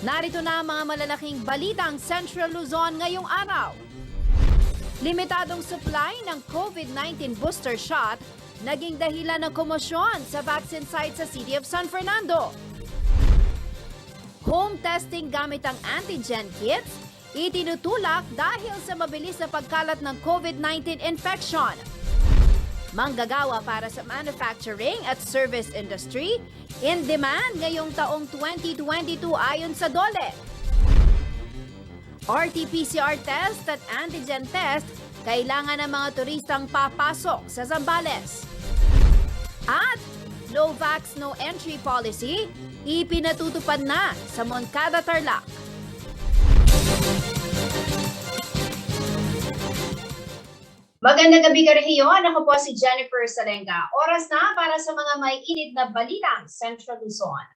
Narito na ang mga malalaking balitang Central Luzon ngayong araw. Limitadong supply ng COVID-19 booster shot naging dahilan ng komosyon sa vaccine site sa City of San Fernando. Home testing gamit ang antigen kits itinutulak dahil sa mabilis na pagkalat ng COVID-19 infection. Manggagawa para sa manufacturing at service industry in demand ngayong taong 2022 ayon sa DOLE. RT-PCR test at antigen test kailangan ng mga turistang papasok sa Zambales. At no vax, no entry policy ipinatutupad na sa Moncada, Tarlac. Magandang gabi ka rehiyon. Ako po si Jennifer Salenga. Oras na para sa mga may init na balitang Central Luzon.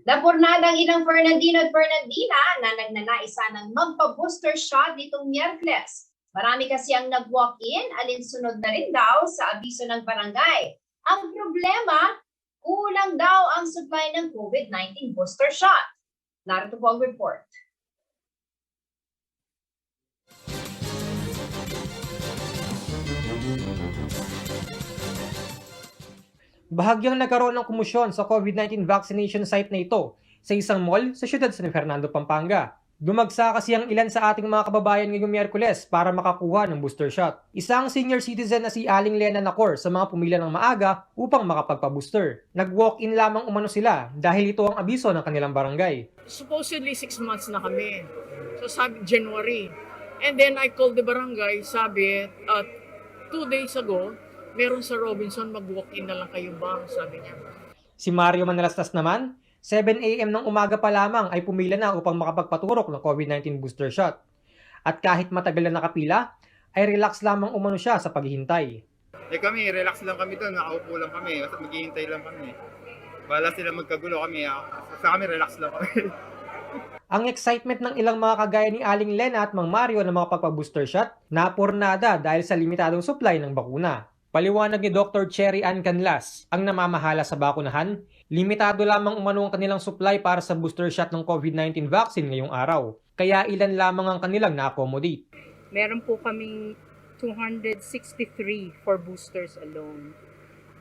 Napurnadang ilang Fernandino at Fernandina na nagnanaisa ng magpa-booster shot nitong Miyerkules. Marami kasi ang nag-walk-in, alinsunod na rin daw sa abiso ng barangay. Ang problema, kulang daw ang supply ng COVID-19 booster shot. Narito po ang report. Bahagyang nagkaroon ng komosyon sa COVID-19 vaccination site na ito sa isang mall sa siyudad San Fernando, Pampanga. Dumagsa kasi ang ilan sa ating mga kababayan ngayong Miyerkules para makakuha ng booster shot. Isang senior citizen na si Aling Lena Nacor sa mga pumila ng maaga upang makapagpa-booster. Nag-walk-in lamang umano sila dahil ito ang abiso ng kanilang barangay. Supposedly 6 months na kami. So sabi January. And then I called the barangay, sabi 2 days ago, meron sa Robinson, mag-walk-in na lang kayo ba? Sabi niya. Si Mario Manalastas naman, 7 a.m. ng umaga pa lamang ay pumila na upang makapagpaturok ng COVID-19 booster shot. At kahit matagal na nakapila, ay relax lamang umano siya sa paghihintay. Kami, relax lang kami doon, nakaupo lang kami, basta maghihintay lang kami. Wala sila magkagulo kami, sa kami relax lang kami. Ang excitement ng ilang mga kagaya ni Aling Lena at Mang Mario na makapagpa-booster shot, napurnada dahil sa limitadong supply ng bakuna. Paliwanag ni Dr. Cherry Ann Canlas, ang namamahala sa bakunahan, limitado lamang umano ang kanilang supply para sa booster shot ng COVID-19 vaccine ngayong araw. Kaya ilan lamang ang kanilang na-accommodate. Meron po kaming 263 for boosters alone.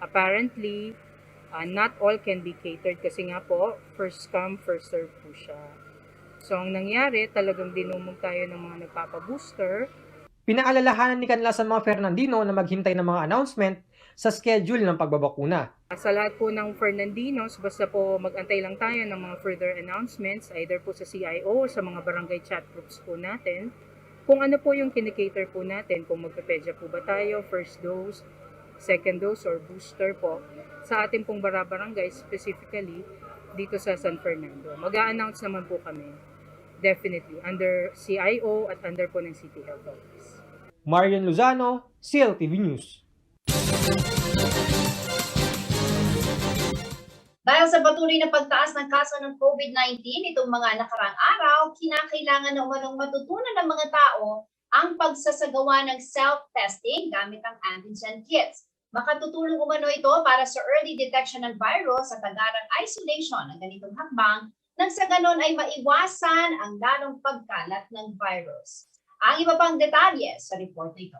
Apparently, not all can be catered kasi nga po, first come, first serve po siya. So, ang nangyari, talagang dinumog tayo ng mga nagpapabooster. Pinaalalahanan ni Canlas sa mga Fernandino na maghintay ng mga announcement sa schedule ng pagbabakuna. Sa lahat po ng Fernandinos, basta po mag-antay lang tayo ng mga further announcements, either po sa CIO o sa mga barangay chat groups po natin. Kung ano po yung kinikater po natin, kung magpapedya po ba tayo, first dose, second dose, or booster po, sa ating pong barangay specifically dito sa San Fernando. Mag-a-announce naman po kami, definitely, under CIO at under po ng City Health Office. Marian Lozano, CLTV News. Dahil sa patuloy na pagtaas ng kaso ng COVID-19 itong mga nakarang araw, kinakailangan na umanong matutunan ng mga tao ang pagsasagawa ng self-testing gamit ang antigen kits. Makatutulong umano ito para sa early detection ng virus sa tagarang isolation ng ganitong hakbang nang sa ganon ay maiwasan ang lalong pagkalat ng virus. Ang iba pang detalye sa report na ito.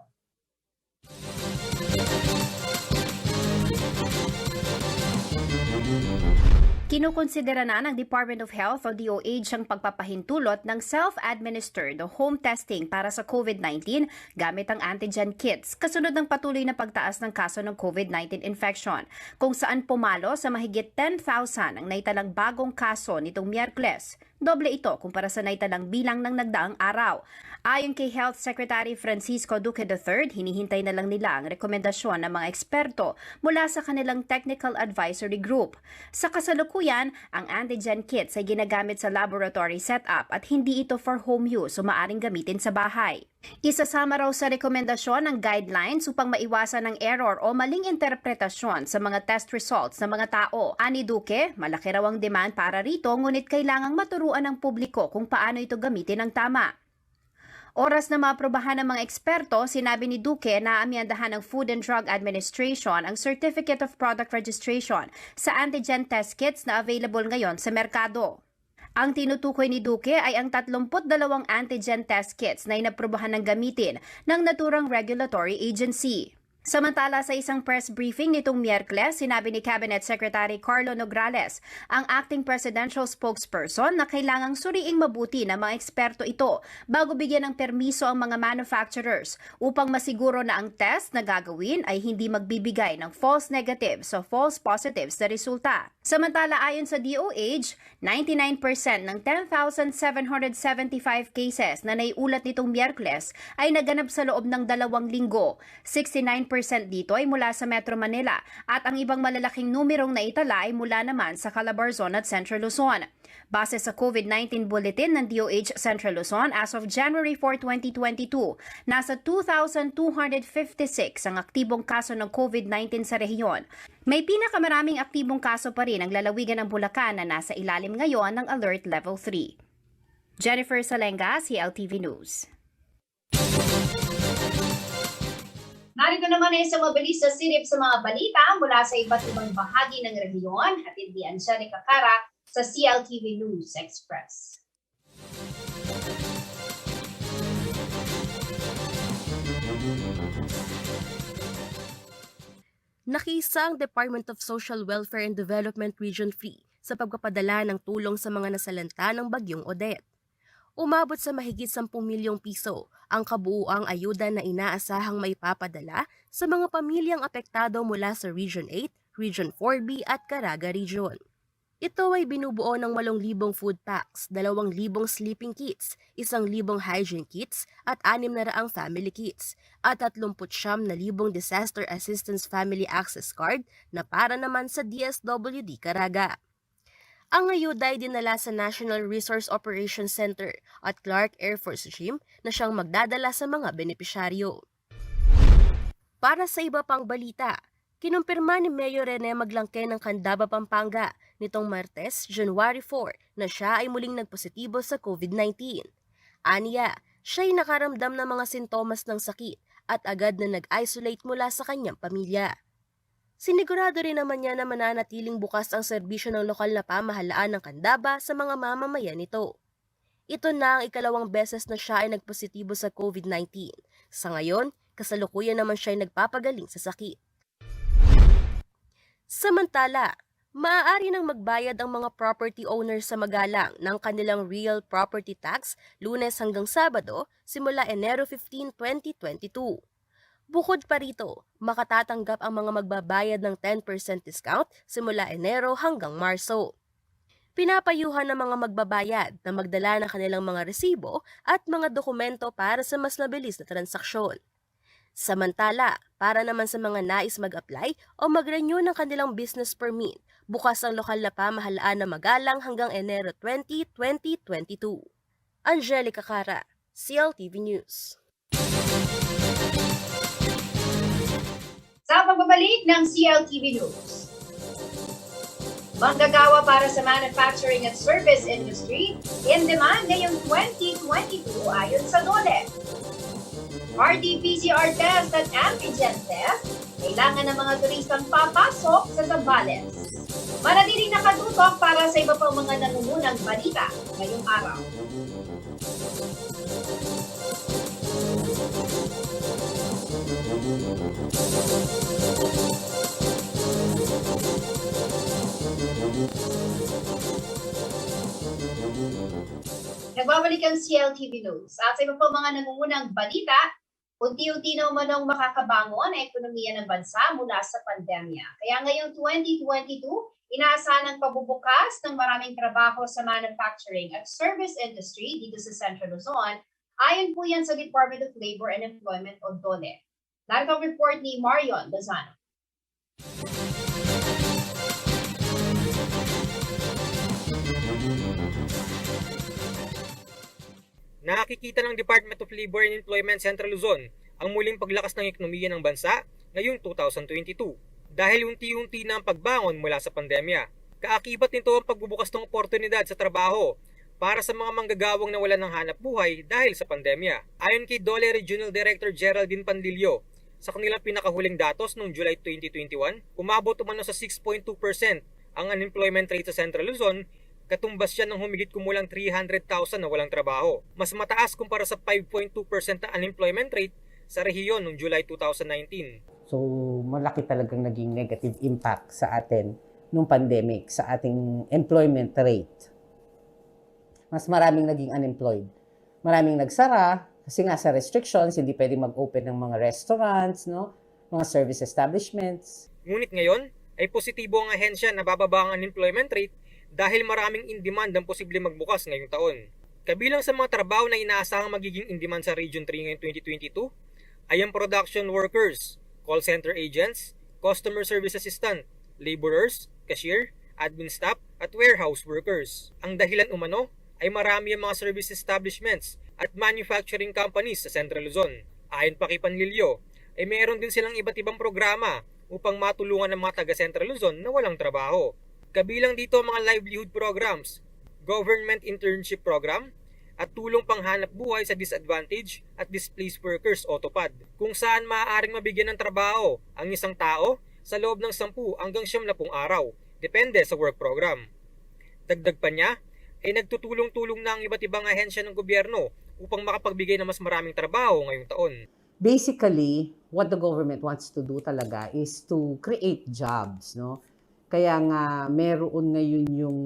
Kinukonsidera na ng Department of Health o DOH ang pagpapahintulot ng self-administered o home testing para sa COVID-19 gamit ang antigen kits kasunod ng patuloy na pagtaas ng kaso ng COVID-19 infection, kung saan pumalo sa mahigit 10,000 ang naitalang bagong kaso nitong Miyerkules. Doble ito kumpara sa naitalang bilang ng nagdaang araw. Ayon kay Health Secretary Francisco Duque III, hinihintay na lang nila ang rekomendasyon ng mga eksperto mula sa kanilang Technical Advisory Group. Sa kasalukuyan, ang antigen kits ay ginagamit sa laboratory setup at hindi ito for home use o maaring gamitin sa bahay. Isasama raw sa rekomendasyon ng guidelines upang maiwasan ang error o maling interpretasyon sa mga test results ng mga tao. Ani Duque, malaki raw ang demand para rito ngunit kailangang maturuan ng publiko kung paano ito gamitin ng tama. Oras na maaprobahan ng mga eksperto, sinabi ni Duque na aamyandahan ng Food and Drug Administration ang Certificate of Product Registration sa antigen test kits na available ngayon sa merkado. Ang tinutukoy ni Duque ay ang 32 antigen test kits na inaprubahan ng gamitin ng naturang regulatory agency. Samantala sa isang press briefing nitong Miyerkules, sinabi ni Cabinet Secretary Carlo Nograles, ang acting presidential spokesperson, na kailangang suriing mabuti ng mga eksperto ito bago bigyan ng permiso ang mga manufacturers upang masiguro na ang test na gagawin ay hindi magbibigay ng false negatives o false positives na resulta. Samantala ayon sa DOH, 99% ng 10,775 cases na naiulat nitong Miyerkules ay naganap sa loob ng 2 linggo. 69% dito ay mula sa Metro Manila at ang ibang malalaking numerong naitala ay mula naman sa Calabarzon at Central Luzon. Base sa COVID-19 Bulletin ng DOH Central Luzon as of January 4, 2022, nasa 2,256 ang aktibong kaso ng COVID-19 sa rehiyon. May pinakamaraming aktibong kaso pa rin ang lalawigan ng Bulacan na nasa ilalim ngayon ng Alert Level 3. Jennifer Salenga, CLTV News. Narito naman ay isang mabilis na silip sa mga balita mula sa iba't ibang bahagi ng rehiyon. Hatid ni Angelica Cara sa CLTV News Express. Nakiisa ang Department of Social Welfare and Development Region 3 sa pagpapadala ng tulong sa mga nasalanta ng bagyong Odette. Umabot sa mahigit 10 milyong piso ang kabuuang ayuda na inaasahang maipapadala sa mga pamilyang apektado mula sa Region 8, Region 4B at Caraga Region. Ito ay binubuo ng 8,000 food packs, 2,000 sleeping kits, 1,000 hygiene kits at 600 family kits at 39,000 disaster assistance family access card na para naman sa DSWD Caraga. Ang ayuda ay dinala sa National Resource Operations Center at Clark Air Force Gym na siyang magdadala sa mga benepisyaryo. Para sa iba pang balita, kinumpirma ni Mayor Rene Maglangke ng Candaba, Pampanga nitong Martes, January 4 na siya ay muling nagpositibo sa COVID-19. Aniya, siya ay nakaramdam ng mga sintomas ng sakit at agad na nag-isolate mula sa kanyang pamilya. Sinigurado rin naman niya na mananatiling bukas ang serbisyo ng lokal na pamahalaan ng Candaba sa mga mamamayan nito. Ito na ang 2nd beses na siya ay nagpositibo sa COVID-19. Sa ngayon, kasalukuyan naman siya ay nagpapagaling sa sakit. Samantala, maaari nang magbayad ang mga property owners sa Magalang ng kanilang real property tax Lunes hanggang Sabado simula Enero 15, 2022. Bukod pa rito, makatatanggap ang mga magbabayad ng 10% discount simula Enero hanggang Marso. Pinapayuhan ng mga magbabayad na magdala ng kanilang mga resibo at mga dokumento para sa mas mabilis na transaksyon. Samantala, para naman sa mga nais mag-apply o mag-renew ng kanilang business permit, bukas ang lokal na pamahalaan na Magalang hanggang Enero 20, 2022. Angelica Cara, CLTV News. Sa pagbabalik ng CLTV News, manggagawa para sa manufacturing at service industry in demand ngayong 2022 ayon sa DOLE. RT-PCR test at antigen test, kailangan ng mga turistang papasok sa Zambales. Manatiling nakatutok para sa iba pang mga nangungunang balita ngayong araw. Nagbabalik ang CLTV News. At sa iba pa mga nangungunang balita, unti-unti na umanong makakabangon ang ekonomiya ng bansa mula sa pandemya. Kaya ngayong 2022, inaasahan ang pabubukas ng maraming trabaho sa manufacturing at service industry dito sa Central Luzon. Ayon po yan sa Department of Labor and Employment o DOLE. Narito ang report ni Marion Lozano. Nakikita ng Department of Labor and Employment Central Luzon ang muling paglakas ng ekonomiya ng bansa ngayong 2022 dahil unti-unti na ang pagbangon mula sa pandemya. Kaakibat nito ang pagbubukas ng oportunidad sa trabaho para sa mga manggagawang nawalan ng hanap buhay dahil sa pandemya. Ayon kay DOLE Regional Director Geraldine Pandillo, sa kanilang pinakahuling datos noong July 2021, umabot umano sa 6.2% ang unemployment rate sa Central Luzon Katumbas yan ng humigit kumulang 300,000 na walang trabaho. Mas mataas kumpara sa 5.2% na unemployment rate sa rehiyon noong July 2019. So, malaki talagang naging negative impact sa atin nung pandemic, sa ating employment rate. Mas maraming naging unemployed. Maraming nagsara kasi nga sa restrictions, hindi pwede mag-open ng mga restaurants, no? Mga service establishments. Ngunit ngayon, ay positibo ang ahensya na bababa ang unemployment rate dahil maraming in-demand ang posible magbukas ngayong taon. Kabilang sa mga trabaho na inaasahang magiging in-demand sa Region 3 ngayong 2022 ay ang production workers, call center agents, customer service assistant, laborers, cashier, admin staff at warehouse workers. Ang dahilan umano ay marami ang mga service establishments at manufacturing companies sa Central Luzon. Ayon pa kay Panlilio, ay meron din silang iba't ibang programa upang matulungan ng mga taga Central Luzon na walang trabaho. Kabilang dito ang mga livelihood programs, government internship program, at tulong panghanap buhay sa disadvantaged at displaced workers o TOPAD, kung saan maaaring mabigyan ng trabaho ang isang tao sa loob ng 10 hanggang 70 araw, depende sa work program. Dagdag pa niya, ay nagtutulong-tulong na ang iba't ibang ahensya ng gobyerno upang makapagbigay ng mas maraming trabaho ngayong taon. Basically, what the government wants to do talaga is to create jobs, no? Kaya nga meron ngayon yung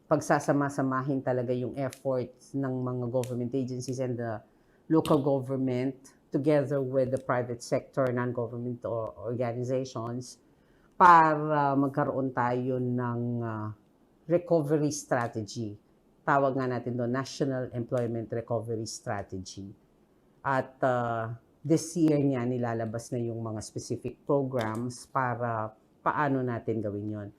pagsasama-samahin talaga yung efforts ng mga government agencies and the local government together with the private sector, non-government organizations para magkaroon tayo ng recovery strategy. Tawag nga natin doon, National Employment Recovery Strategy. At this year niya nilalabas na yung mga specific programs para paano natin gawin yon.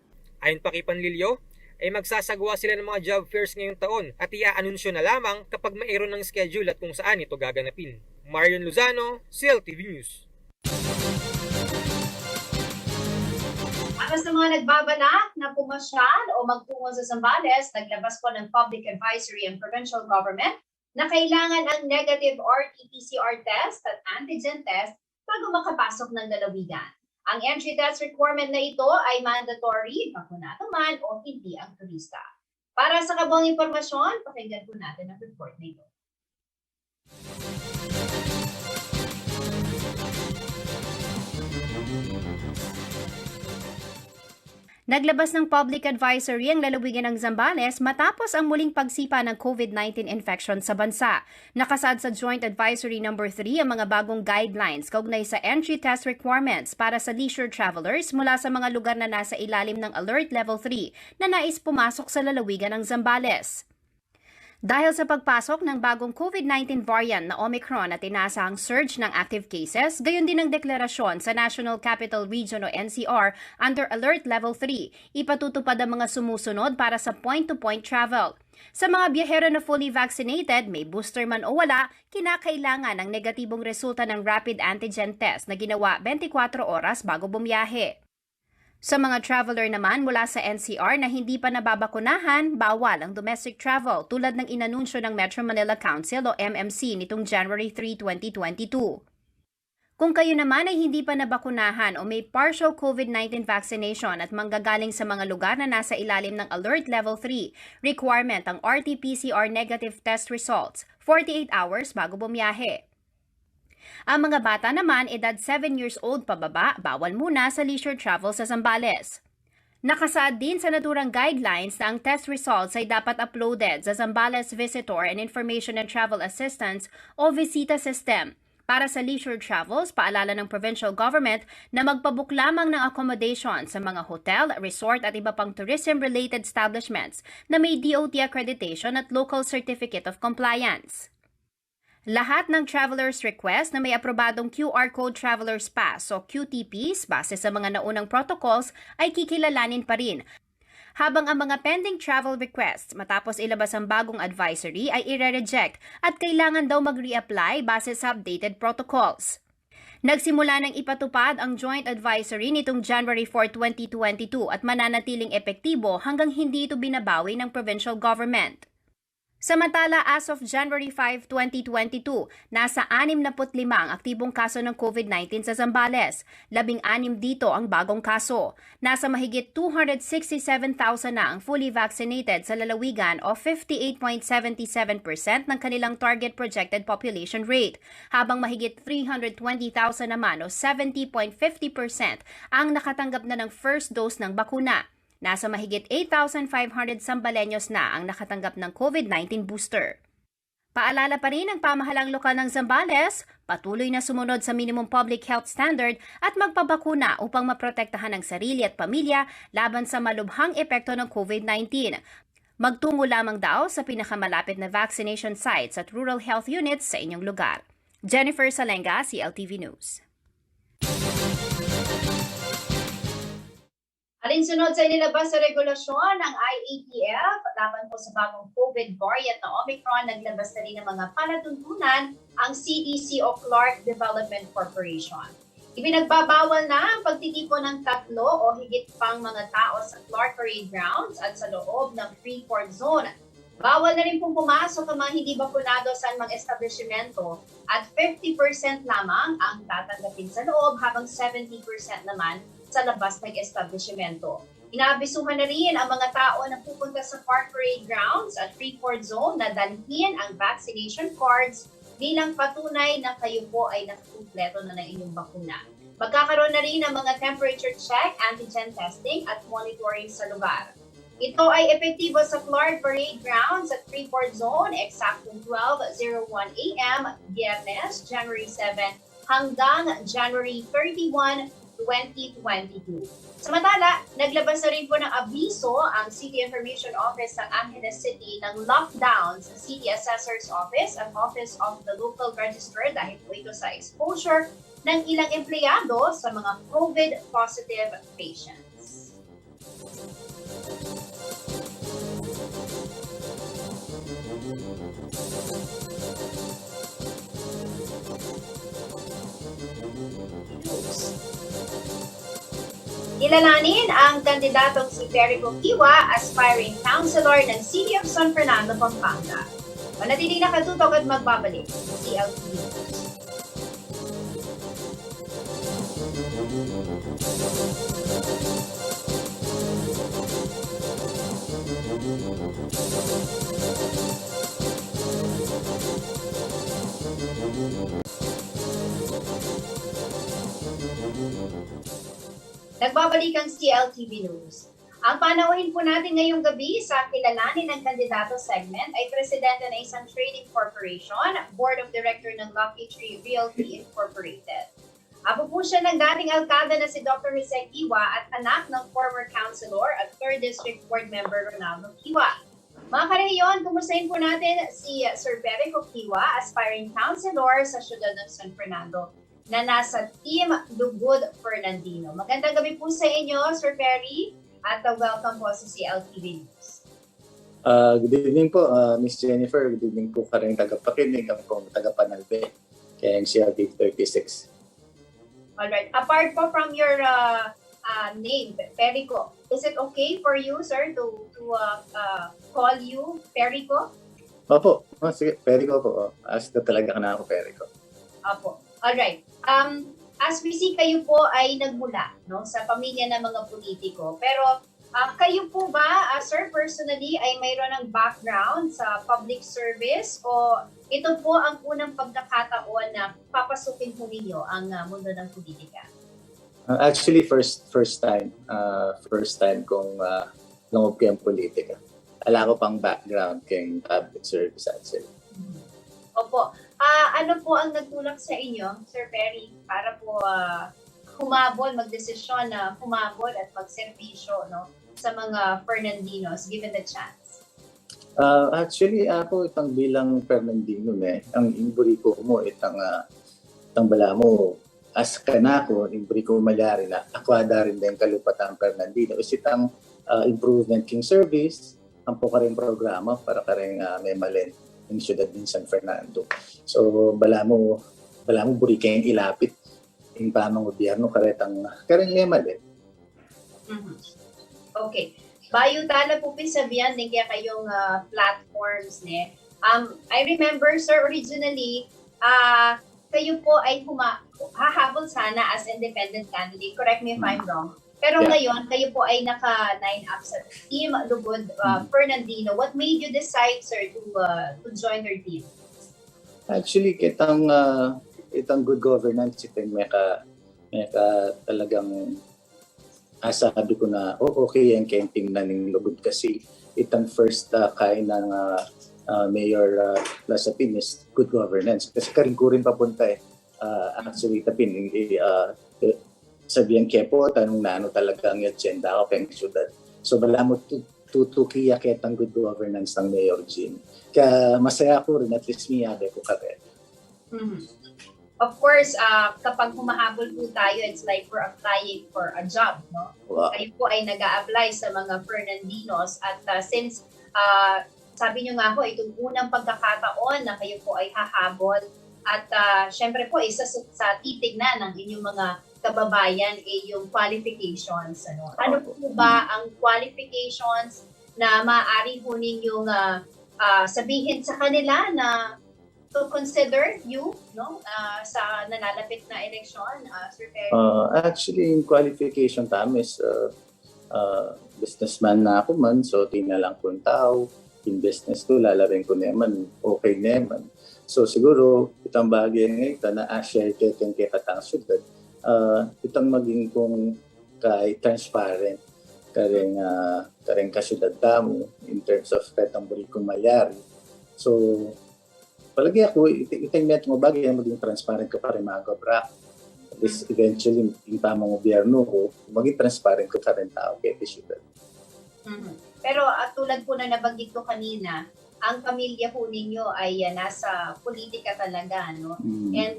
Ayon pa kay Panlilio, ay magsasagawa sila ng mga job fairs ngayong taon at i-aanunsyo na lamang kapag mayroon ng schedule at kung saan ito gaganapin. Marion Lozano, CLTV News. Para sa mga nagbabalak na pumasyal o magtungo sa Zambales, naglabas po ng Public Advisory and Provincial Government na kailangan ang negative RT-PCR test at antigen test bago makapasok ng lalawigan. Ang entry test requirement na ito ay mandatory, bakunado man o hindi ang turista. Para sa kabuang impormasyon, pakinggan po natin ang report na ito. Naglabas ng public advisory ang lalawigan ng Zambales matapos ang muling pagsipa ng COVID-19 infection sa bansa. Nakasaad sa Joint Advisory No. 3 ang mga bagong guidelines kaugnay sa entry test requirements para sa leisure travelers mula sa mga lugar na nasa ilalim ng Alert Level 3 na nais pumasok sa lalawigan ng Zambales. Dahil sa pagpasok ng bagong COVID-19 variant na Omicron at inaasahang surge ng active cases, gayon din ang deklarasyon sa National Capital Region o NCR under Alert Level 3, ipatutupad ang mga sumusunod para sa point-to-point travel. Sa mga biyahero na fully vaccinated, may booster man o wala, kinakailangan ang negatibong resulta ng rapid antigen test na ginawa 24 oras bago bumiyahe. Sa mga traveler naman mula sa NCR na hindi pa nababakunahan, bawal ang domestic travel tulad ng inanunsyo ng Metro Manila Council o MMC nitong January 3, 2022. Kung kayo naman ay hindi pa nabakunahan o may partial COVID-19 vaccination at manggagaling sa mga lugar na nasa ilalim ng Alert Level 3, requirement ang RT-PCR negative test results 48 hours bago bumiyahe. Ang mga bata naman, edad 7 years old pababa, bawal muna sa leisure travel sa Zambales. Nakasaad din sa naturang guidelines na ang test results ay dapat uploaded sa Zambales Visitor and Information and Travel Assistance o Visita System. Para sa leisure travels, paalala ng provincial government na magpabook lamang ng accommodation sa mga hotel, resort at iba pang tourism-related establishments na may DOT accreditation at local certificate of compliance. Lahat ng traveler's request na may aprobadong QR Code Traveler's Pass o QTPs base sa mga naunang protocols ay kikilalanin pa rin. Habang ang mga pending travel requests matapos ilabas ang bagong advisory ay ire-reject at kailangan daw mag-reapply base sa updated protocols. Nagsimula ng ipatupad ang Joint Advisory nitong January 4, 2022 at mananatiling epektibo hanggang hindi ito binabawi ng provincial government. Samantala, as of January 5, 2022, nasa 65 ang aktibong kaso ng COVID-19 sa Zambales. 16 dito ang bagong kaso. Nasa mahigit 267,000 na ang fully vaccinated sa lalawigan o 58.77% ng kanilang target projected population rate, habang mahigit 320,000 naman o 70.50% ang nakatanggap na ng first dose ng bakuna. Nasa mahigit 8,500 Sambaleños na ang nakatanggap ng COVID-19 booster. Paalala pa rin ng pamahalang lokal ng Zambales, patuloy na sumunod sa minimum public health standard at magpabakuna upang maprotektahan ang sarili at pamilya laban sa malubhang epekto ng COVID-19. Magtungo lamang daw sa pinakamalapit na vaccination sites at rural health units sa inyong lugar. Jennifer Salenga, CLTV News. Alinsunod sa inilabas sa regulasyon ng IATF, laban po sa bagong COVID variant na Omicron, naglabas na rin ng mga palatuntunan ang CDC o Clark Development Corporation. Ibinagbabawal na ang pagtitipon ng 3 o higit pang mga tao sa Clark Parade Grounds at sa loob ng Freeport Zone. Bawal na rin pong pumasok ang mga hindi bakunado sa anumang establishmento at 50% lamang ang tatanggapin sa loob habang 70% naman sa labas ng establishmento. Inaabisuhan na rin ang mga tao na pupunta sa Park Parade Grounds at Freeport Zone na dalhin ang vaccination cards bilang patunay na kayo po ay nakakumpleto na ng inyong bakuna. Magkakaroon na rin ng mga temperature check, antigen testing at monitoring sa lugar. Ito ay epektibo sa Clark Parade Grounds at Freeport Zone eksaktong 12:01 a.m. Biyernes, January 7 hanggang January 31, 2022. Samantala, naglabas na rin po ng abiso ang City Information Office ng Angeles City ng lockdown sa City Assessor's Office at Office of the Local Registrar dahil po ito sa exposure ng ilang empleyado sa mga COVID-positive patients. Kilalanin ang kandidatong si Perico Kiwa, aspiring councilor ng City of San Fernando, Pampanga. Manatiling nakatutok at magbabalik sa CLTV News. Nagbabalik ang CLTV News. Ang panauhin po natin ngayong gabi sa kilalanin ng kandidato segment ay presidente ng isang trading corporation, board of director ng Lucky Tree Realty Incorporated. Apo po siya ng dating alkalde na si Dr. Jose Kiwa at anak ng former councilor at 3rd District Board Member Ronaldo Kiwa. Mga karehiyon, kumustahin po natin si Sir Perico Kiwa, aspiring councilor sa siyudad ng San Fernando, na nasa Team Lugod Fernandino. Magandang gabi po sa inyo, Sir Perry, at welcome po sa CLTV News. Good evening po, Miss Jennifer. Good evening po ka rin tagapakinig ang pong tagapanalbe kay CLTV 36. Alright. Apart po from your name, Perico, is it okay for you, sir, to call you Perico? Opo, sige, Perico po. Asta talaga ka na ako, Perico. Opo. Alright. As we see, kayo po ay nagmula, no, sa pamilya ng mga politiko. Pero kayo po ba, sir, personally, ay mayroon ng background sa public service o ito po ang unang pagkakataon na papasukin po ninyo ang mundo ng politika? Actually, first time. First time kong lumog ko yung politika. Ala ko pang background kay public service actually. Opo. Ano po ang nagtulak sa inyo, Sir Perry, para po humabol, magdesisyon na humabol at magserbisyo, no, sa mga Fernandinos, given the chance? Actually, ako itang bilang Fernandino, ang imburi ko mo, itang bala mo, as kanako, imburi ko malyari na akwada rin din kalupatang Fernandino. Is itang improvement king service, ang po ka rin programa para ka rin may malin ng siyudad din San Fernando. So, bala mo buri kayong ilapit yung pamang gobyerno karetang lemal . Mm-hmm. Okay. Bayo tala po pinsabihan din kaya kayong platforms ne. I remember sir originally kayo po ay hahabol sana as independent candidate. Correct me if I'm wrong. Pero Yeah. ngayon, kayo po ay naka-line up sa Team Lubod Fernandino. What made you decide, sir, to join their team? Actually, itang good governance, itang meka talagang sabi ko na, okay, yung camping na ng lugod kasi itang first kain ng Mayor Lasapin is good governance. Kasi karin papunta actually tapin, sabihan kepo, tanong na ano talaga ang agenda ko kayong syudad. So, wala mo tutukiya ketang good governance ng Mayor Jean. Kaya masaya ko rin, at least miyabe ko ka rin. Of course, kapag humahabol po tayo, it's like we're applying for a job, no? Wow. Kayo po ay nag-a-apply sa mga Fernandinos at since sabi nyo nga po, itong unang pagkakataon na kayo po ay hahabol at syempre po, isa sa titignan ng inyong mga kababayan ay yung qualifications. Ano po ba ang qualifications na maaari po ninyong sabihin sa kanila na to consider you sa nalalapit na eleksyon, Sir Perry? Actually, yung qualification tamo is businessman na ako man, so tinalang ko yung tao, in business ko, lalabing ko naman, okay naman. So siguro, itang bagay ngayon na share kaya katang syudad, itang maging kung kay transparent, kareng kasyudad tamo in terms of katang buri kong mayari. So, palagi ako, itang net mo bagay maging transparent ka pa rin mga gabra. This eventually, yung tamang gobyerno ko, maging transparent ko pa rin tao kaya kasyudad. Pero tulad po na nabanggit ko kanina, ang pamilya po ninyo ay nasa politika talaga, no? And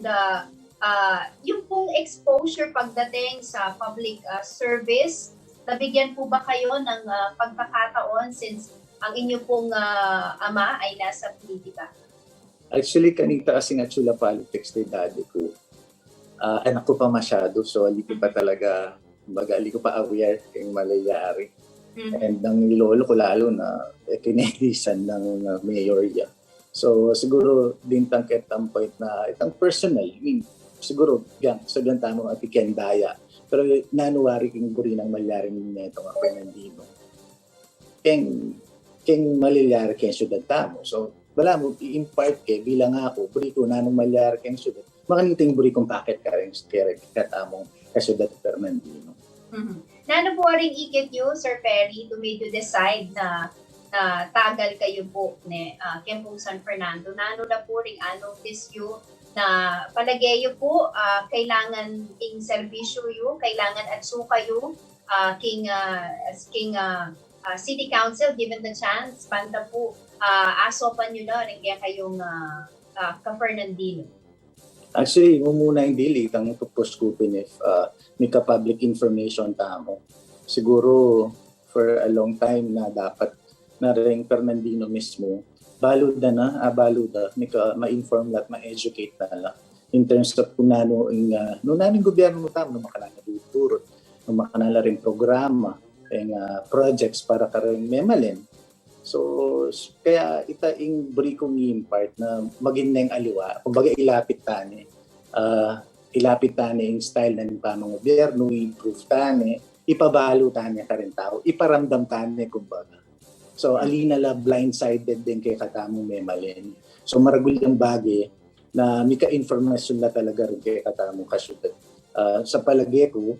yung pong exposure pagdating sa public service, nabigyan po ba kayo ng pagkakataon since ang inyo pong ama ay nasa politika? Actually, kanita kasi nga chula politics ni daddy ko. Anak ko pa masyado, so hindi ko pa talaga, hindi ko pa aware kung malayari. And ang nilolo ko lalo na kinedisan ng mayor niya. So siguro din tangket ang point na itang personal, I mean, siguro yan, sabihan tamo at ikendaya. Pero nanuwari kong buri ng malyaring neto nga Fernandino. Keng malyari keng syudad tamo. So wala mo i-impart ke bilang ako, buri ko nanong malyari keng syudad. Makaniting buri kong paket ka rin katamong kasyudad Fernandino. Nano po rin ikit nyo, Sir Perry, to make you decide na tagal kayo po ni Kempong San Fernando? Nano na po rin notice you na palagay po kailangan king servisyo yu, kailangan atsu kayo king City Council given the chance, banda po asopan nyo na rin kaya kayong ka-Fernandino. Actually, muna yung dili, itang tupos ko if may ka-public information tamo. Siguro, for a long time na dapat na rin Fernandino mismo, baluda, may ma-inform at ma-educate na lang. In terms of kung naning gobyerno mo tamo, makalala tuturo, makalala rin programa, projects para karing memalin. So, kaya itaing buri kong i-impart na maging neng aliwa, kumbaga ilapit tani yung style ng pamang gobyerno, i-improve tani, ipabalo tani ka rin tao, iparamdam tani kumbaga. So, alina la blindsided din kay katamong memalin. So, maragul yung bagay na may ka-informasyon na talaga rin kay katamong kasyudad. Sa palagay ko,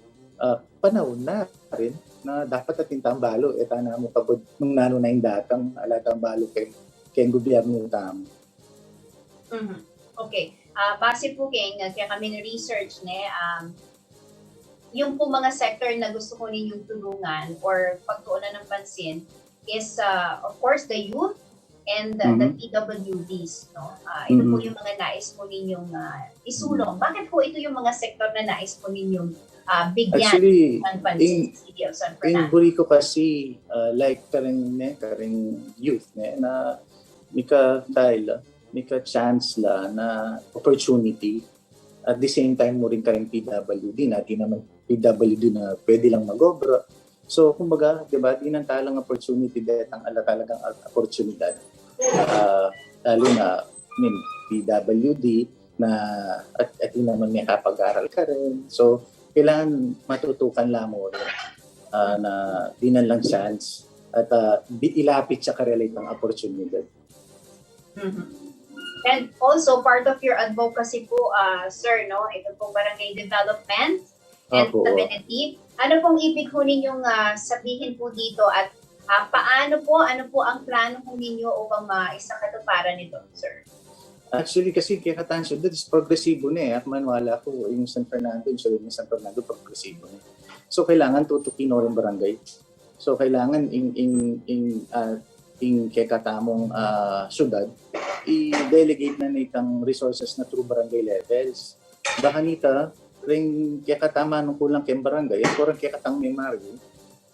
panahon na rin na dapat ating tambalo na mo pagod nung nano na yung datang alatang balo kay gobyerno tamo. Okay. Base po kaya kami na research yung po mga sector na gusto ko ninyong tulungan or pagtuunan ng pansin is of course the youth and the PWDs, no? Ito po yung mga nais po ninyong isulong. Bakit po ito yung mga sector na nais po ninyong bigyan? Actually, ng pansin sa City of San in Fernando? buri ko kasi like karing youth na may ka chance la na opportunity. At the same time mo rin karing PWD na di naman PWD na pwede lang mag-obra. So, kumbaga, di ba, di nang talang opportunity dahil ang talagang oportunidad. Lalo na, PWD, na at yun naman may kapag-aral ka rin. So, kailangan matutukan lang mo rin na di na lang chance at ilapit sa karelate ng opportunity. And also, part of your advocacy po, sir, no, ito pong barangay development and Opo. stability. Ano pong ibig ho ninyong sabihin po dito at ano po ang plano po ninyo upang maisakatuparan nito, sir? Actually, kasi Kekatan Ciudad is progresibo na eh. At manwala ko, yung San Fernando, yung Ciudad ng San Fernando, progresibo na. So, kailangan tutukin rin barangay. So, kailangan in Kekatamong syudad, i-delegate na nitang resources na through barangay levels. Baka nita, ring Kekatama nung kulang kay barangay, at kurang Kekatang may margo.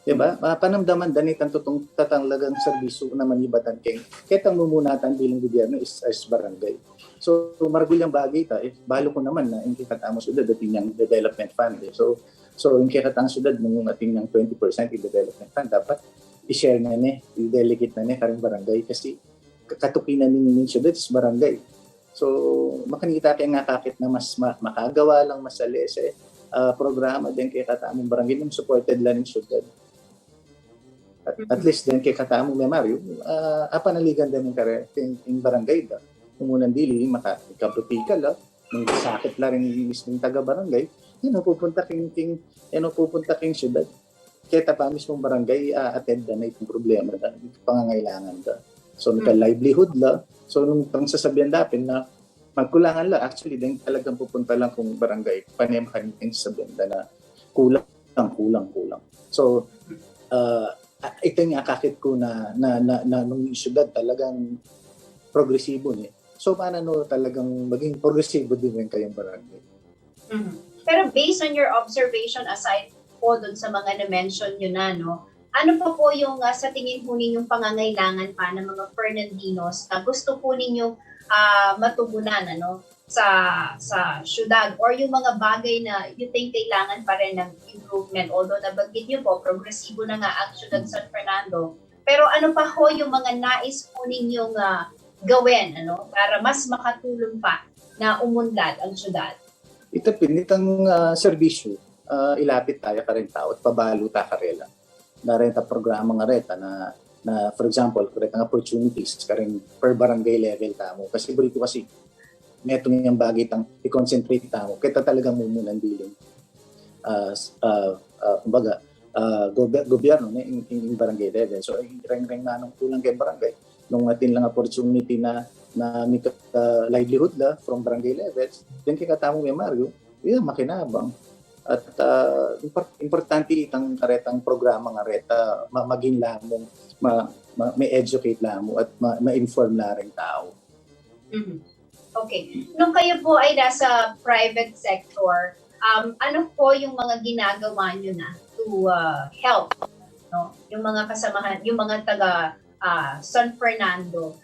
Diba? Panamdaman danit ang tatanglagang serbisyo na manibatan kay ketang mumunatan bilang gobyerno is barangay. So margulyang bagay ta balo ko naman na yung kikatamo syudad ating yung development fund. So yung kikatang syudad nung ating yung 20% in development fund dapat i-share na ni, i-delegate na ni karing barangay kasi katukinan ng syudad is barangay. So makanita kay nga kakit na mas makagawa lang mas salese programa din kay katamong barangay ng supported lang ng syudad. At least din kay katamong may Mario, panaligan din ng barangay da. Kung unang dili, makapikal la, ng sakit la rin mismong taga-barangay, yun pupunta king syudad. Kaya pa mismong barangay, attend na itong problema da, pangangailangan da. So, may livelihood la. So, nung sasabihan dapin na magkulangan la, actually, din talagang pupunta lang kung barangay, panemakanin sasabihan da na kulang. So, ito yung akakit ko na nung syudad talagang progresibo niya. So, paano talagang maging progresibo din rin kayong barangay? Pero based on your observation, aside po dun sa mga na-mention nyo na, no, ano pa po yung sa tingin po ninyong pangangailangan pa ng mga Fernandinos na gusto po ninyong matugunan sa syudad or yung mga bagay na you think kailangan pa rin ng improvement, although nabanggit nyo po, progresibo na nga ang syudad San Fernando. Pero ano pa ho yung mga nais po ninyong gawin para mas makatulong pa na umunlad ang syudad? Ito pinitang serbisyo, ilapit tayo ka rin tao at pabalo ta karela. Narenta programa nga reta na for example, reta nga opportunities ka rin per barangay level tamo. Kasi burito kasi netong yung bagay tang i-concentrate tamo. Kita talagang mumunan bilin. Kumbaga, gobyerno na in barangay level. So, reng-reng na nung kulang kay barangay. Nung atin lang opportunity na may livelihood la from barangay levels, then kikatamong may Mario, makinabang. At importante itang karetang programa nga reta, maging lamong, may educate lamo at ma-inform na rin tao. Okay. Nung kayo po ay nasa private sector, ano po yung mga ginagawa nyo na to help yung mga kasamahan, yung mga taga San Fernando?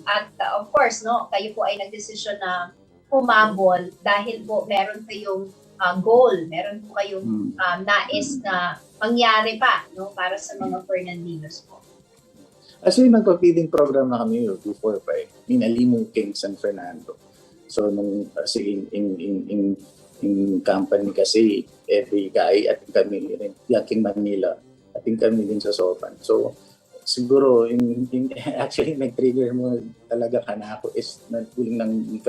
At of course, kayo po ay nagdesisyon na humabol dahil po meron kayong goal, meron po kayong nais na mangyari pa para sa mga Fernandinos po. Actually, nagpa-feeding program na kami before pa Minalimong King San Fernando. So, nung kasi in company kasi every guy at kami rin, King Manila, at kami din sa Sopan. So, siguro, actually, nag-trigger mo talaga ka na ako is nagpuling ng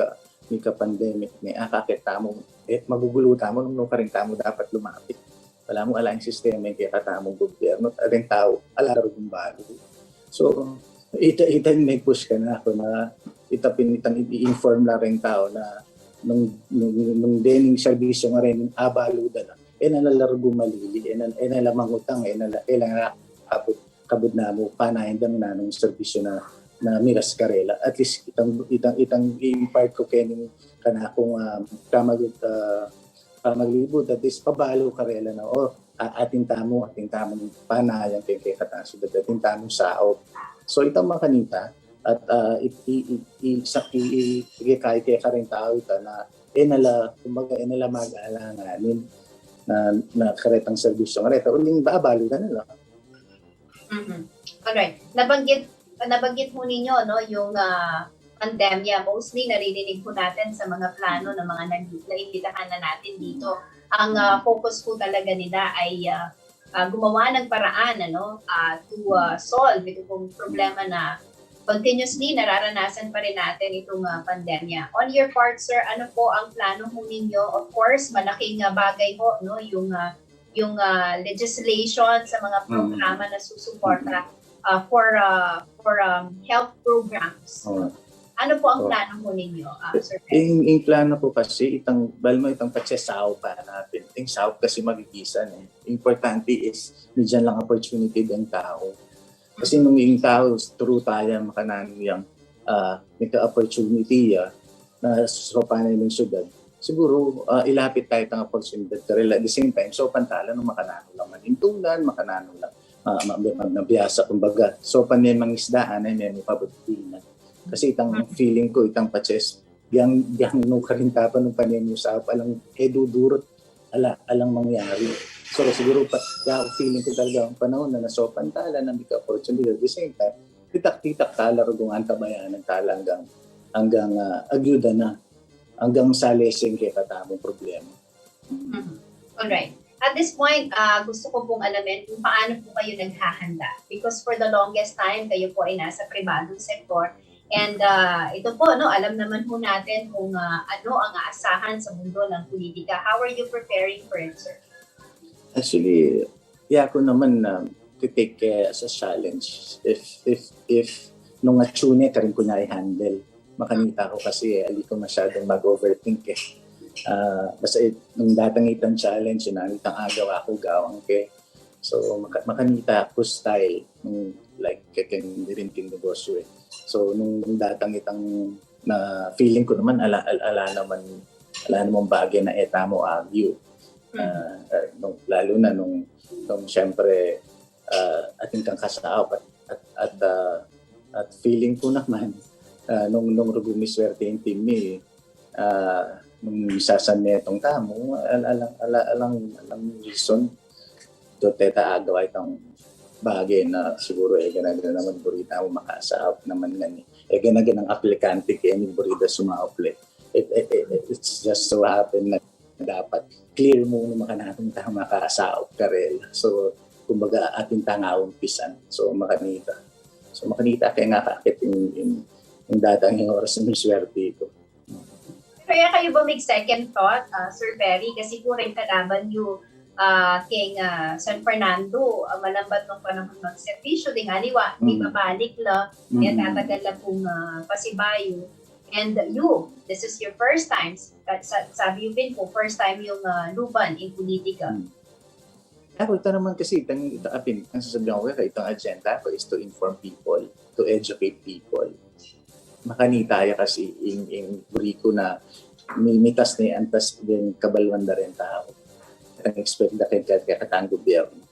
mika pandemic ni kakita mo, magugulo tamo nung ka rin tamo dapat lumapit. Wala mo ala yung sistema yung kaya katamong gobyerno at rin tao, alaro yung bago. So, itang may push ka na ako na itang i-inform na rin tao na nung dening servisyo nga rin abaluda na nalargo malili, nalamang utang, nalang kabud na mo, panayin na nung servisyo na miras karela. At least itang i-impart ko kening kana kung pamaglibot at least pabalo karela na ating tamong panayang kay katasod at ating tamong saop. So itang mga kanita at ikay kay karing tao ita na kumbaga mag-alanganin na karetang serbisyo kareta uling baabalo na nila. Alright. Nabanggit mo ninyo no yung pandemya. Mostly naririnig po natin sa mga plano ng mga naimbitahan na natin dito. Ang focus po talaga nila ay gumawa ng paraan to solve ito pong problema na continuously nararanasan pa rin natin itong pandemya. On your part, sir, ano po ang plano mo ninyo? Of course, malaking bagay ho yung legislation sa mga programa na susuporta for health programs. Ano po ang plano mo ninyo, Sir Perry? Yung plano ko kasi, itang pagsasaw pa natin. Yung saw kasi magigisan. Importante is, medyan lang opportunity ng tao. Kasi nung yung tao, true tayo makanan yung opportunity na sopanan ng syudad. Siguro, ilapit tayo ang opportunity. Pero at the same time, so pantala nung makanano lang manintulan, makanano lang nabiyasa. Kumbaga, sopan niya mga isdaan ay may pabutinan. Kasi itang feeling ko, itang patses, yang nung karintapan ng panenyo sa alang dudurot, alang mangyari. So siguro feeling ko talaga ang panahon na nasopan tala ng bigka opportunity. At the same time, titak-titak tala rugong antabayanan tala hanggang agyuda na, hanggang salesing kay katamong problema. Alright. At this point, gusto ko pong alamin kung paano po kayo naghahanda. Because for the longest time, kayo po ay nasa pribadong sektor. And ito po, alam naman po natin kung ano ang aasahan sa mundo ng politika. How are you preparing for it, sir? Actually, ako naman to take as a challenge. If nung atune ka rin ko na i-handle, makanita ko kasi ali ko masyadong mag-overthink basta nung datang itang challenge, itang agaw ako gawang ke. So, makanita ko style, like kakin rin negosyo eh. So, nung datang itang na feeling ko naman, ala naman bagay na etamo agyo. Lalo na nung syempre ating kang kasaop at feeling ko naman nung rugumiswerte yung team ni nung isasan niya itong tamo alang reason to teta agawa itong bagay na siguro ganagana naman burita mo makasaop naman ngani ganagana ang aplikante kaya ni burida sumaople it's just so happen na dapat clear mo na makanatong tama makasaop karel so kumbaga ating tangawang pisan so makanita kaya nga kakit yung datang yung oras ng swerte ko. Kaya kayo ba make second thought, Sir Perry? Kasi po rin kalaban yung king San Fernando, malambat ng panahon ng servisyo, di nga liwa, may babalik la, kaya tatagal na pong pasibayo. And you, this is your first time, sabi yung din po, first time yung luban in politika. Ako, ito naman kasi, ang sasabihin ko, itong agenda ko is to inform people, to educate people. Makanitaya kasi yung buriko na mitas na antas din kabalwan na rin tao. Ang expect na kaya katang gobyerno.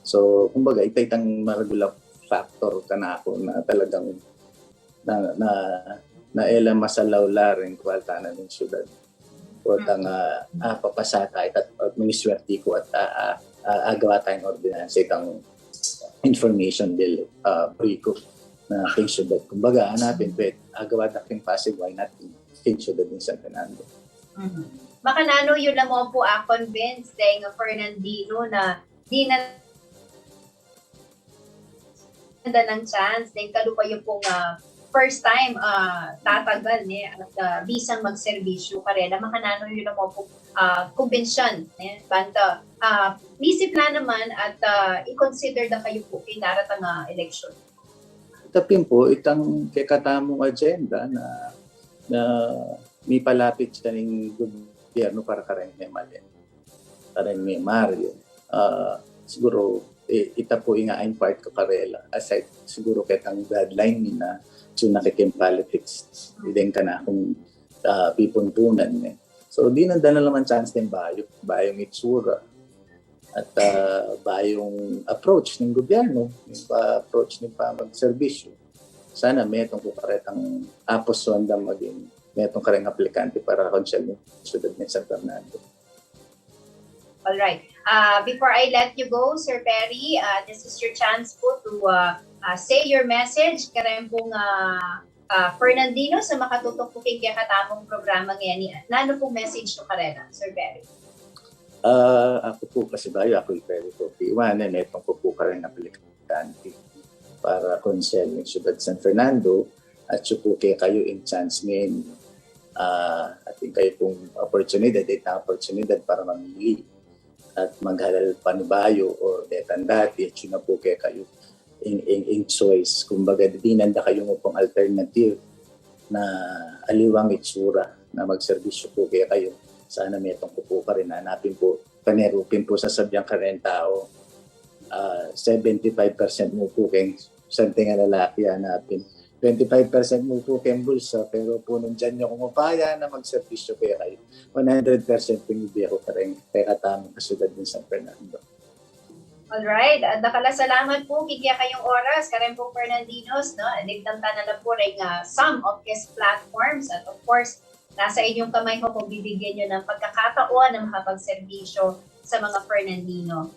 So, kumbaga, ito itang maragulang factor ka na ako na talagang na ela masalaw rin kwalta na ng syudad. O tang papasata at miniswerte ko at agawa tayong ordinansa itang information bill buriko na king syudad. Kumbaga, hanapin pwede agawa na king Pasig, why not king syudad ng San Fernando. Makanano yun na mo po convinced ng Fernandino na di na ng chance dahil kalupa yung pong first time tatagal at bisang magserbisyo karela makanano yun na mo po convention banta isip na naman at i-consider na kayo po kay daratang election. Tapin po itang kekatamong agenda na may palapit siya ng gobyerno para karenghe malin. Karenghe Mario. Siguro, ita po ingain part ko karela. Aside, siguro kitang deadline ni na so nakikim politics. Din ka na akong pipuntunan. So, di nandala naman chance din bayong itsura at bayong approach ng gobyerno, yung approach ng pamagserbisyo. Sana may itong kukaretang aposonda maging may itong kareng aplikante para konsyal ng syudad ng San Fernando. All right. Before I let you go, Sir Perry, this is your chance po to say your message. Karang pong Fernandino sa makatutok po kay katamong programa ngayon. Nano pong message to karena, Sir Perry? Ako po kasi ako yung Perry po. Iwanan, itong po ka rin aplikante para konsel ng Siyudad San Fernando at po kayo in chance ngayon. At kayo pong opportunity para mamili at maghalal panibayo o detan dati at yun na po kayo in choice. Kumbaga, dinanda kayo mo pong alternative na aliwang itsura na magserbisyo po kayo. Sana may itong po ka rin. Hanapin po, panerupin po sa sabyang kareng tao. 75% mo po kayo santing ang lalaki hanapin. 25% mo po kayo bulsa, pero po nandyan nyo kung upaya na magservisyo kayo. 100% pinibigay ko ka rin kay katamang kasyudad din San Fernando. Alright, salamat po kaya kayong oras. Karen po Fernandinos, no? Nagtamta na lang po rin some of his platforms at of course, nasa inyong kamay ko kung bibigyan nyo ng pagkakataon na makapagservisyo sa mga Fernandino,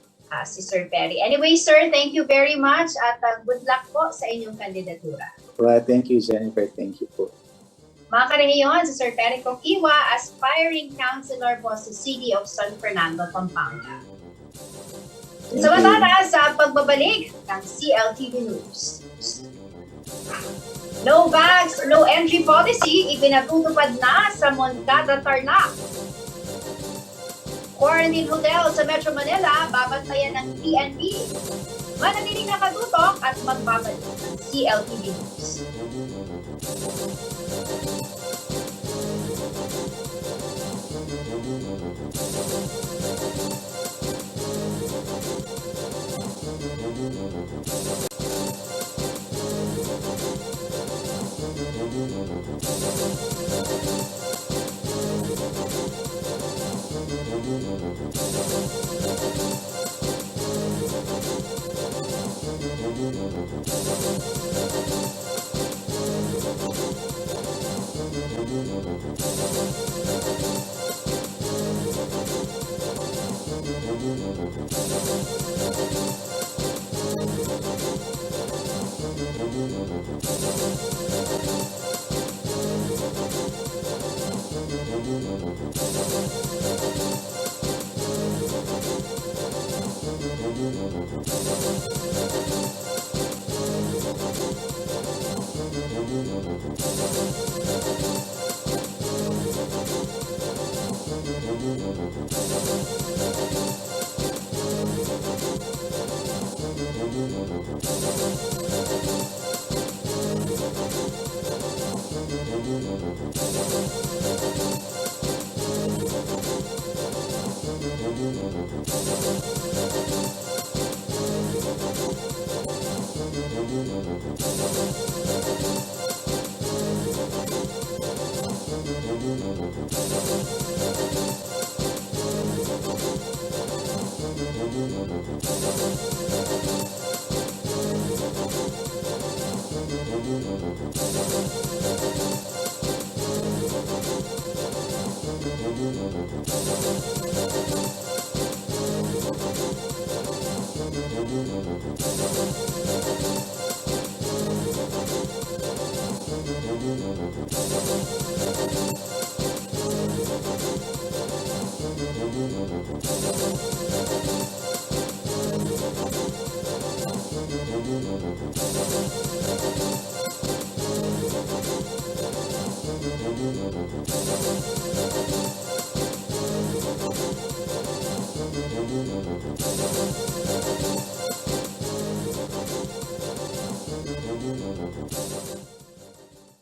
si Sir Perry. Anyway, sir, thank you very much at good luck po sa inyong kandidatura. Well, thank you, Jennifer. Thank you po. Mga karehiyon, si Sir Perry Coquiwa, aspiring councilor po sa City of San Fernando, Pampanga. Samantala sa pagbabalik ng CLTV News. No bags, no entry policy ipinatutupad na sa Moncada, Tarlac. Quarantine hotel sa Metro Manila babantayan ng PNP. Manatiling nakatutok at magbabalik ng CLTV News.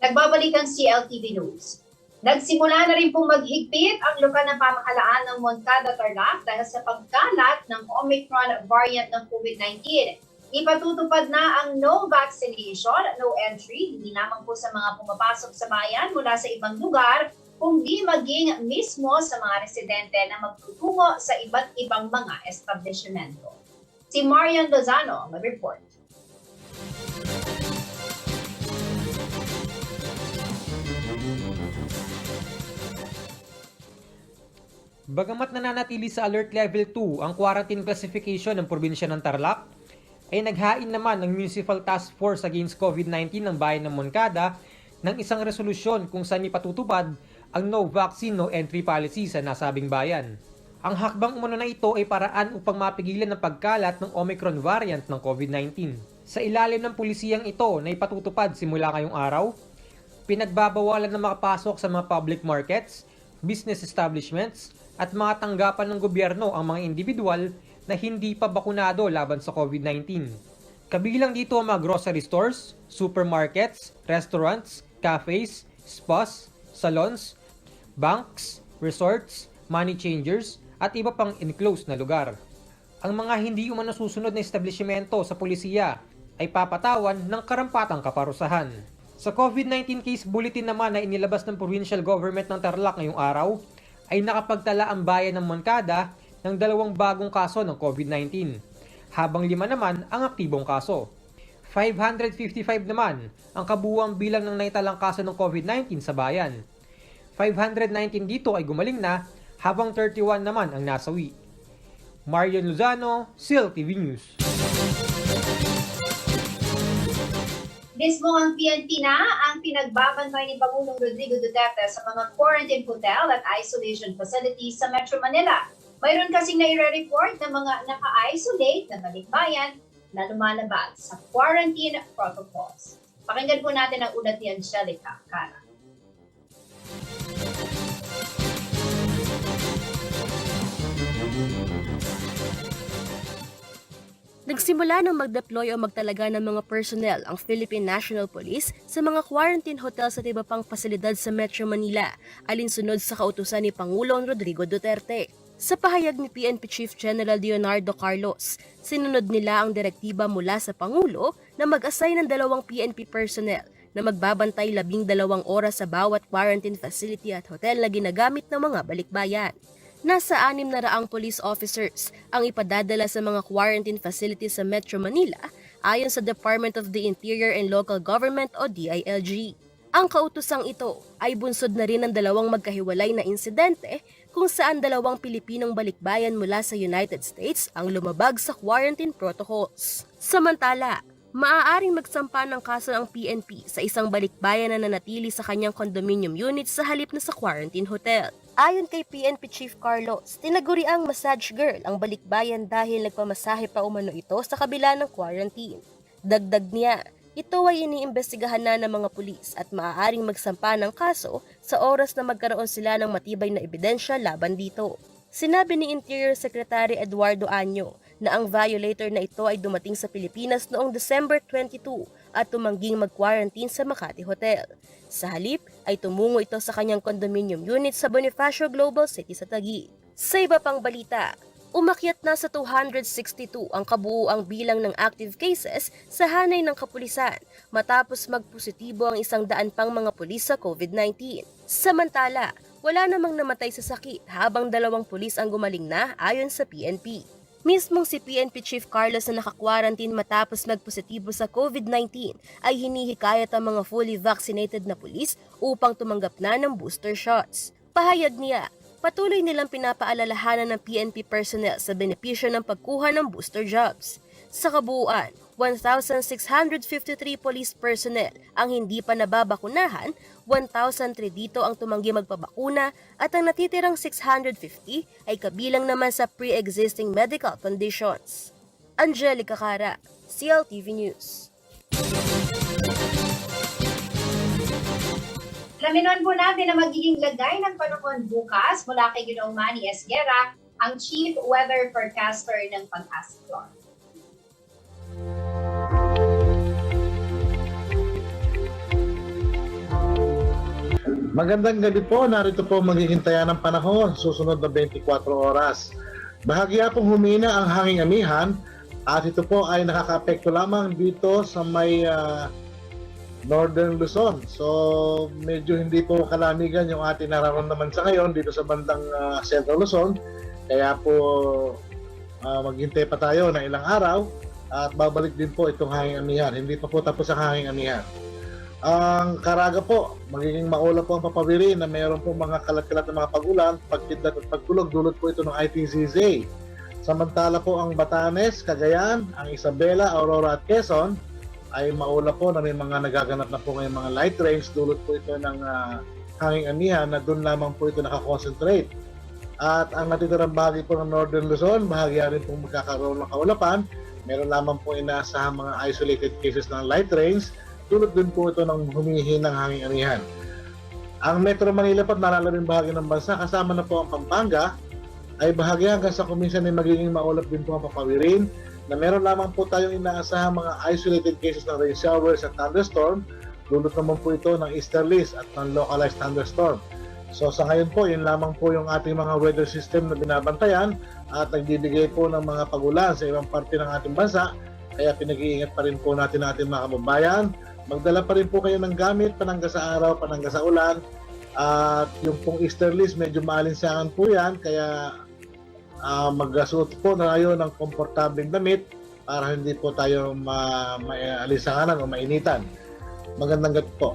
Nagbabalik ang CLTV News. Nagsimula na rin pong maghigpit ang lokal na pamahalaan ng Moncada, Tarlac dahil sa pagkalat ng Omicron variant ng COVID-19. Ipatutupad na ang no vaccination, no entry, hindi lamang po sa mga pumapasok sa bayan mula sa ibang lugar, kundi maging mismo sa mga residente na magtutungo sa iba't ibang mga establishmento. Si Marian Lozano mag-report. Bagamat nananatili sa Alert Level 2 ang quarantine classification ng probinsya ng Tarlac, ay naghain naman ng Municipal Task Force Against COVID-19 ng bayan ng Moncada ng isang resolusyon kung saan ipatutupad ang no vaccine, no entry policy sa nasabing bayan. Ang hakbang umano na ito ay paraan upang mapigilan ang pagkalat ng Omicron variant ng COVID-19. Sa ilalim ng pulisiyang ito na ipatutupad simula ngayong araw, pinagbabawalan na makapasok sa mga public markets, business establishments, at mga tanggapan ng gobyerno ang mga individual na hindi pa bakunado laban sa COVID-19. Kabilang dito ang mga grocery stores, supermarkets, restaurants, cafes, spas, salons, banks, resorts, money changers, at iba pang enclosed na lugar. Ang mga hindi umano susunod na establishmento sa pulisiya ay papatawan ng karampatang kaparusahan. Sa COVID-19 case bulletin naman na inilabas ng provincial government ng Tarlac ngayong araw, ay nakapagtala ang bayan ng Moncada ng 2 bagong kaso ng COVID-19, habang 5 naman ang aktibong kaso. 555 naman ang kabuuang bilang ng naitalang kaso ng COVID-19 sa bayan. 519 dito ay gumaling na, habang 31 naman ang nasawi. Marion Lozano, SEAL TV News. Mismo ang PNP na ang pinagbabantay ni Pangulong Rodrigo Duterte sa mga quarantine hotel at isolation facilities sa Metro Manila. Mayroon kasing nai-report na mga naka-isolate na balikbayan na lumalabag sa quarantine protocols. Pakinggan po natin ang ulat ni Angelica Cara. Nagsimula ng mag-deploy o magtalaga ng mga personnel ang Philippine National Police sa mga quarantine hotels at iba pang pasilidad sa Metro Manila, alinsunod sa kautusan ni Pangulong Rodrigo Duterte. Sa pahayag ni PNP Chief General Leonardo Carlos, sinunod nila ang direktiba mula sa Pangulo na mag-assign ng 2 PNP personnel na magbabantay 12 oras sa bawat quarantine facility at hotel na ginagamit ng mga balikbayan. Nasa 600 police officers ang ipadadala sa mga quarantine facilities sa Metro Manila ayon sa Department of the Interior and Local Government o DILG. Ang kautusang ito ay bunsod na rin ng 2 magkahiwalay na insidente kung saan 2 Pilipinong balikbayan mula sa United States ang lumabag sa quarantine protocols. Samantala, maaaring magsampa ng kaso ang PNP sa isang balikbayan na nanatili sa kanyang condominium unit sa halip na sa quarantine hotel. Ayon kay PNP Chief Carlos, tinaguri ang massage girl ang balikbayan dahil nagpamasahe pa umano ito sa kabila ng quarantine. Dagdag niya, ito ay iniimbestigahan na ng mga pulis at maaaring magsampa ng kaso sa oras na magkaroon sila ng matibay na ebidensya laban dito. Sinabi ni Interior Secretary Eduardo Año na ang violator na ito ay dumating sa Pilipinas noong December 22 at tumangging mag-quarantine sa Makati Hotel. Sa halip ay tumungo ito sa kanyang condominium unit sa Bonifacio Global City sa Taguig. Sa iba pang balita, umakyat na sa 262 ang kabuuang bilang ng active cases sa hanay ng kapulisan matapos magpositibo ang 100 pang mga pulis sa COVID-19. Samantala, wala namang namatay sa sakit habang 2 pulis ang gumaling na ayon sa PNP. Mismong si PNP Chief Carlos na naka-quarantine matapos magpositibo sa COVID-19 ay hinihikayat ang mga fully vaccinated na pulis upang tumanggap na ng booster shots. Pahayag niya, patuloy nilang pinapaalalahanan ng PNP personnel sa benepisyo ng pagkuha ng booster jobs. Sa kabuuan, 1,653 police personnel ang hindi pa nababakunahan, 1,003 dito ang tumanggi magpabakuna at ang natitirang 650 ay kabilang naman sa pre-existing medical conditions. Angelica Cara, CLTV News. Laminon po natin na magiging lagay ng panahon bukas mula kay Ginoong Manny Esguerra, ang Chief Weather Forecaster ng Pag-asa. Magandang gabi po, narito po magiging taya ng panahon susunod na 24 oras. Bahagya pong humina ang hanging amihan at ito po ay nakakaapekto lamang dito sa may Northern Luzon. So medyo hindi po kalamigan yung ating nararamdaman sa ngayon dito sa bandang Central Luzon. Kaya po maghintay pa tayo ng ilang araw at babalik din po itong hanging amihan. Hindi pa po tapos ang hanging amihan. Ang Caraga po, magiging maula po ang papawiri na mayroon po mga kalat-kalat na mga pag-ulan, pagkidlat at pagkulog, dulot po ito ng ITCZ. Samantala po ang Batanes, Cagayan, ang Isabela, Aurora at Quezon ay maula po na may mga nagaganap na po ngayong mga light rains, dulot po ito ng hanging amihan na doon lamang po ito nakakonsentrate. At ang natitirang bahagi po ng Northern Luzon, bahagya rin pong magkakaroon ng kaulapan. Meron lamang po inaasahang mga isolated cases ng light rains, tulad din po ito ng humihinang hanging amihan. Ang Metro Manila po at nalalaming bahagi ng bansa, kasama na po ang Pampanga, ay bahagi hanggang sa kuminsan ay magiging maulap din po ang papawirin, na meron lamang po tayong inaasahang mga isolated cases ng rain showers at thunderstorm, dulot naman po ito ng easterlies at ng localized thunderstorm. So sa ngayon po, yun lamang po yung ating mga weather system na binabantayan at nagbibigay po ng mga pagulan sa ibang parte ng ating bansa. Kaya pinag-iingat pa rin po natin mga kababayan. Magdala pa rin po kayo ng gamit, panangga sa araw, panangga sa ulan. At yung pong easterlies, medyo maalinsangan po yan. Kaya magsuot po na kayo ng komportableng damit para hindi po tayo maalinsanganan o mainitan. Magandang gabi po.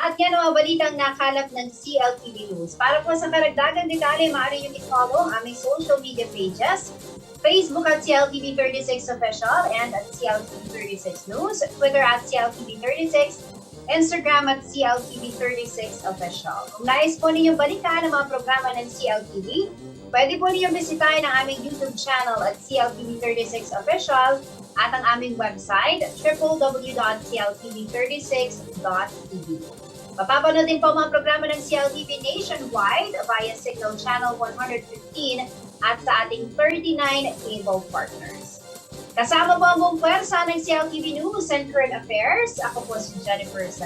At yan ang mga balitang nakalap ng CLTV News. Para po sa karagdagang detalye, maaari nyo i-follow ang aming social media pages, Facebook at CLTV36 Official and at CLTV36 News, Twitter at CLTV36, Instagram at CLTV36 Official. Kung nais po ninyong balikan ang mga programa ng CLTV, pwede po ninyong bisitahin ang aming YouTube channel at CLTV36 Official at ang aming website, www.cltv36.tv. Mapapanood din po ang mga programa ng CLTV nationwide via Signal Channel 115 at sa ating 39 cable partners. Kasama po ang buong pwersa ng CLTV News and Current Affairs. Ako po si Jennifer